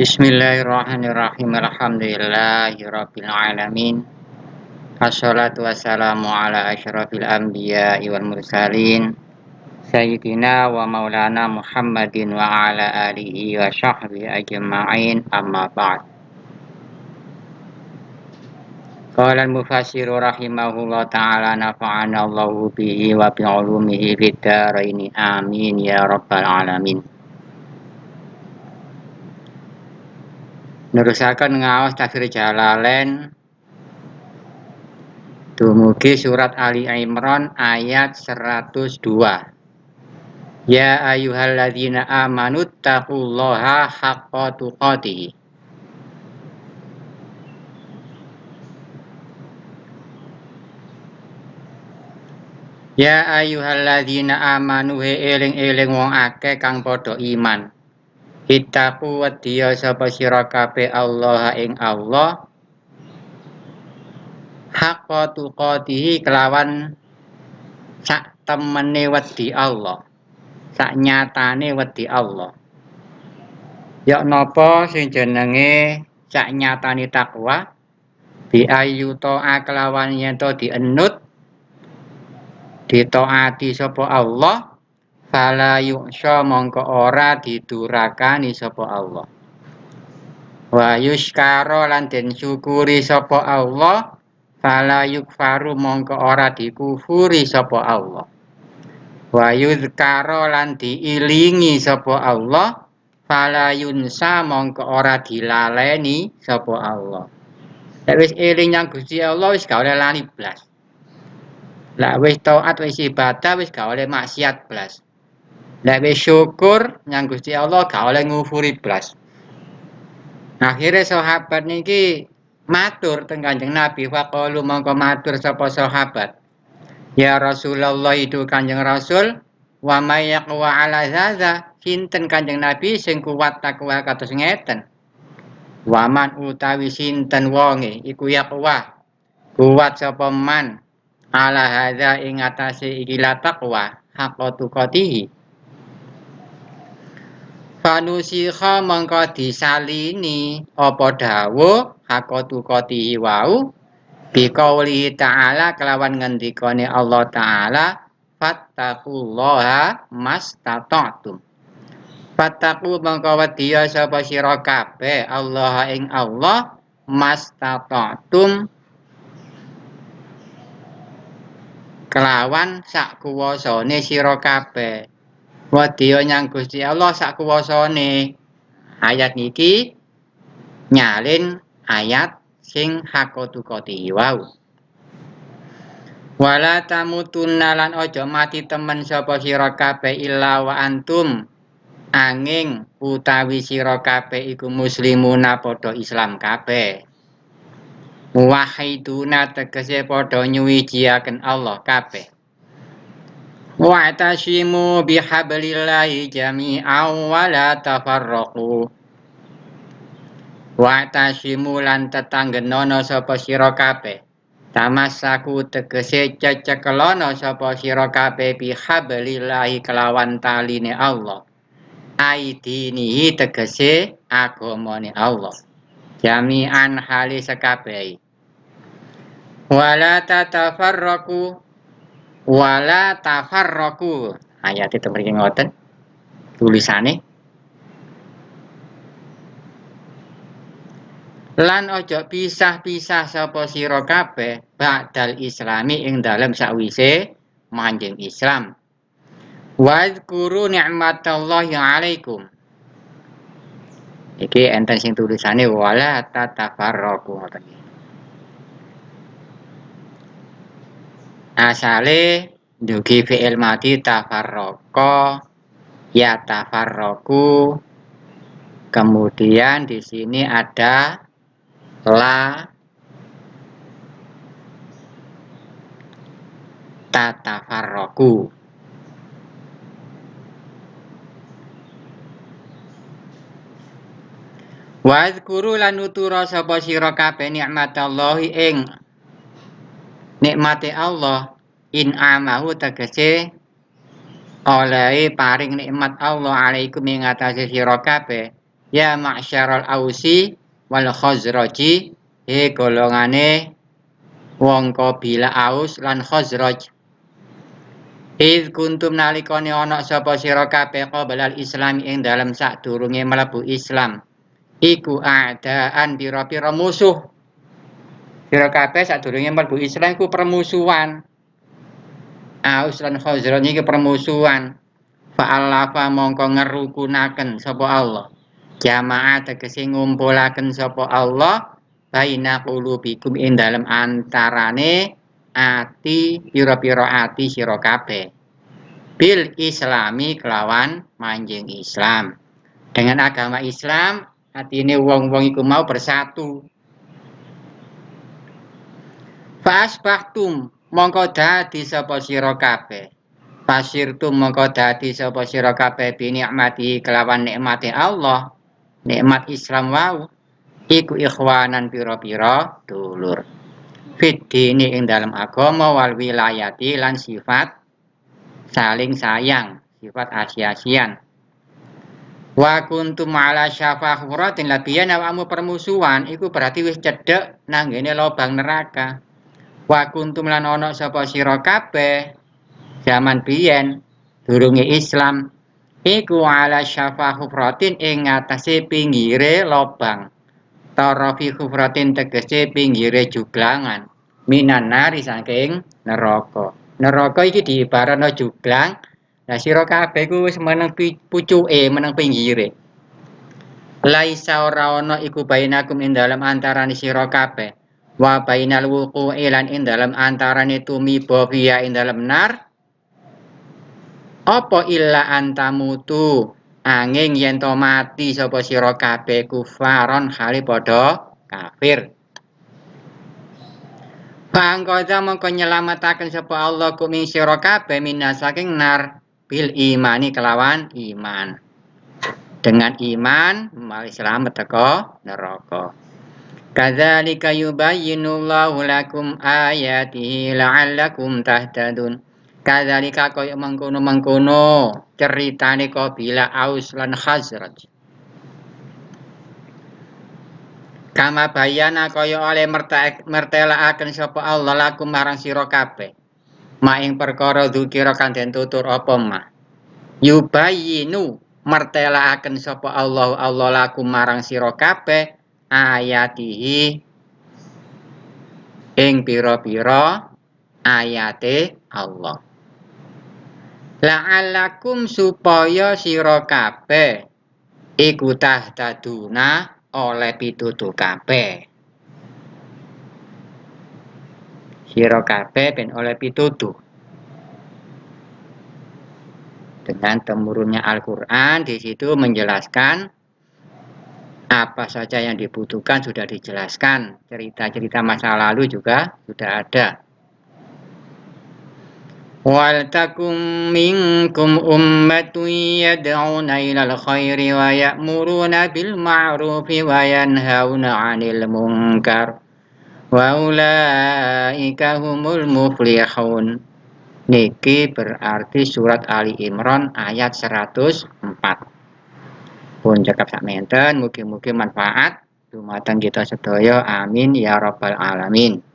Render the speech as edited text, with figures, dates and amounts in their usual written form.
Bismillahirrahmanirrahim. Alhamdulillahirabbil alamin. Assalatu wassalamu ala asyrafil anbiya'i wal mursalin sayyidina wa maulana Muhammadin wa ala alihi wa sahbihi ajma'in, amma ba'd. Qala al-mufassiru rahimahullah ta'ala, nafa'ana Allahu bihi wa bi ulumihi fid dharaini amin ya rabbal alamin. Nerusaken ngaos tafsir Jalalain dumugi surat Ali Imran ayat 102. Ya ayyuhalladzina amanu taqullaha haqqa tuqatih. Ya ayyuhalladzina amanu, he eling-eling wong akeh kang padha iman. Ittaqu wedya sapa sira kabeh Allah ing Allah haqqa tuqatih, kelawan sak temene wedi Allah, sak nyatane wedi Allah. Ya napa sing jenenge sak nyatane takwa? Bi ayu ta'a, kelawan yen to dienut ditaati sapa Allah, fala yu'sya, mongko ora didurakani sapa Allah. Wa yuskara, lan den syukuri sapa Allah, fala yukfaru, mongko ora dikufuri sapa Allah. Wa yuzkara, lan diilingi sapa Allah, fala yunsa, mongko ora dilaleni sapa Allah. Nek wis eling nang Gusti Allah wis gak oleh lali blas. Lah wis taat, wis ibadah, wis gak oleh maksiat blas. Nek wis syukur nang Gusti Allah gak oleh ngufuri blas. Akhire sahabat niki matur teng Kanjeng Nabi, faqalu, mongko matur sapa sahabat, ya Rasulullah, itu Kanjeng Rasul, wa may yaqwa ala hadza, sinten Kanjeng Nabi sing kuat takwa kados ngeten. Waman utawi sinten wonge iku yaqwa kuat sapa man ala hadza ing atase iki la takwa haqqa tuqatih. Fanusikha, mongko disalini apa dawuh haqqa tuqatih wau biqaulihi ta'ala, kelawan ngendikane Allah Ta'ala, fattaqullaha mastata'tum. Fattaqu, mongko wedya sapa sira kabeh Allah ing Allah mastata'tum, kelawan sak kuwasane sira kabeh. Wedya nyang Gusti Allah sak kuwasane. Ayat niki nyalin ayat sing haqqa tuqatih wau. Wala tamutunna, lan aja mati temen sapa sira kabeh illa wa antum, anging utawi sira kabeh iku muslimuna, padha Islam kabeh. Muwahhiduna, tegese padha nyuwijiaken Allah kabeh. Wa'tasimu bihablillahi jami'an wa la tafarraqu. Wa'tasimu, lan tetanggenono sapa sira kabeh. Tamassaku, tegese cecekelono sapa sira kabeh bihablillahi, kelawan taline Allah. Aidinihi, tegese agamane Allah. Jami'an, hali sekabehi. Wala tatafarraqu, wala tafarraqu. Ayat itu mriki ngoten tulisane. Lan ojo pisah-pisah sapa sira kabeh ba'dal islami, ing dalem sakwise manjing Islam. Wadhkuru ni'matallahi 'alaikum. Iki enten sing tulisane wala tatafarraqu ngoten. Asale dugi fi'il madhi tafarraqa, ya tafarraqu. Kemudian di sini ada la tatafarraqu. Wadhkuru, lan nutura sapa sira kabeh nikmatallahi ing nikmate Allah, in amahu, tegese oleh paring nikmat Allah alaikum ing atase sira kabeh, ya ma'syaral ausi wal khazraji golongane wong kabila aus lan khazraj. Id kuntum nalikane ana sapa sira kabeh qablal islam ing dalem sadurunge mlebu Islam iku a'daan pira-pira musuh. Sira kabeh sadurunge mlebu Islam iku permusuhan. Aus lan khazraj iki permusuhan. Fa'alafa mongko ngerukunaken sapa Allah. Jamaah tegese ngumpulaken sapa Allah baina qulubikum ing dalem antarane ati pira-pira ati sira kabeh. Bil islami kelawan manjing Islam. Dengan agama Islam atine wong-wong iku mau bersatu. Fasbahtum mongko dadi sapa sira kabeh. Pasirtum mongko dadi sapa sira kabeh bi nikmati kelawan nikmate Allah. Nikmat Islam wau iku ikhwanan pira-pira dulur. Fidini ing dalam agama wal wilayati lan sifat saling sayang, sifat asia-asian. Wa kuntum ala syafa hufratin labiyan awamu permusuhan iku berarti wis cedhek nang ngene lobang neraka. Wa kuntum lan ana sapa sira kabeh zaman biyen durunge Islam iku ala syafa hufratin ing ngatasé pinggire lobang. Tarafi hufratin tegese pinggire juglangan. Minan nari saking neraka. Neraka iki diibaratno juglang. Lah sira kabeh ku wis meneng pucuke, meneng pinggire. Laisa ora ana iku bainakum ing dalem antarane sira kabeh. Wa bainal wuqu'i lan ing dalem antarane tumiba fiya ing dalem nar. Apa illa antamutu angin yen to mati sapa sira kabeh kufaron hale padha kafir. Pangkoda mongko nyelametaken sapa Allah kuming sira kabeh minas saking nar bil imani kelawan iman. Dengan iman mali selamat teko neraka. Kadzalika yubayyinullahu lakum ayatihi la'allakum tahtadun. Kadzalika kaya mengkono-mengkono ceritane Qabilah Aus lan Khazraj. Kama bayana kaya oleh mertelaaken sapa Allah lakum marang sira kabeh. Ma ing perkara dzikira kang den tutur apa mah. Yubayyinu mertelaaken sapa Allah lakum marang sira kabeh ayatihi ing pira-pira ayate Allah. La'allakum supaya sira kabeh iku tahtaduna oleh pitutu kabeh. Sira kabeh ben oleh pitutu. Dengan temurunnya Al-Qur'an di situ menjelaskan apa saja yang dibutuhkan sudah dijelaskan. Cerita-cerita masa lalu juga sudah ada. Wal takum minkum ummatun yad'una ilal khairi wa ya'muruna bil ma'rufi wa yanhauna 'anil munkar wa ulaika humul muflihun. Niki berarti surat Ali Imran ayat 104. Pun cekap sakmenten mugi-mugi manfaat dumateng kita sedaya amin ya rabbal alamin.